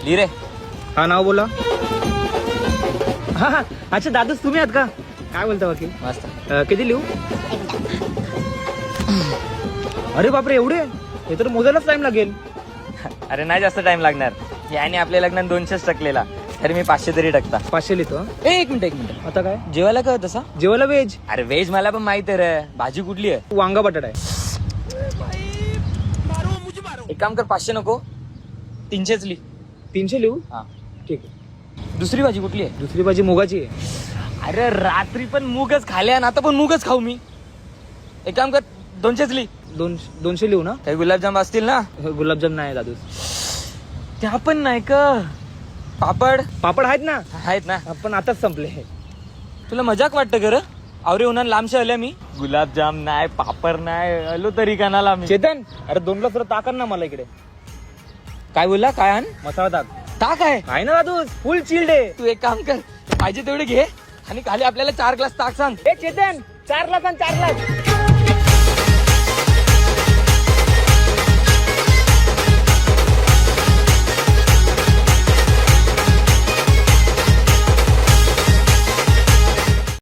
ली रे. हा नाव बोला. हा अच्छा दादूच तुम्ही आहात का? काय बोलता वकील? मस्त. किती लिहू? अरे बापरे एवढे? हे तर मोजायलाच टाइम लागेल. अरे नाही जास्त टाइम लागणार. याने आपल्या लग्नात 200च टकलेला, तरी मी 500 तरी टकता. 500 लिहितो. एक मिनिट. आता काय जेवायला काय तसा? जेवायला व्हेज. अरे व्हेज मला पण माहित आहे रे. भाजी कुठली आहे? वांगा बटाटा आहे. एक काम कर, 500 नको, 300च ली. 300 लिहू. हा ठीक आहे. दुसरी भाजी कुठली आहे? दुसरी भाजी मुगाची आहे. अरे रात्री पण मूगच खाल्या आणि आता पण मूगच खाऊ मी. एक काम कर, 200च ली. 200 लिहू ना. काही गुलाबजाम असतील ना? गुलाबजाम नाही दादू. त्या पण नाही का? पापड पापड आहेत ना. आहेत ना. पण आताच संपले. तुला मजाक वाटतं गर? आवरे उन्हान लांबशा आल्या मी. गुलाबजाम नाही, पापड नाही, आलो तरी कानाला मी. चेतन अरे 2 ग्लास टाका ना मला इकडे. काय बोलला? काय आण? मसाला टाक. ताक आहे आहे ना दादू, फुल चिल्ड आहे. तू एक काम कर, पाहिजे तेवढे घे आणि खाली आपल्याला 4 ग्लास ताक सांग. ए चेतन 4 ग्लास आणि 4 ग्लास.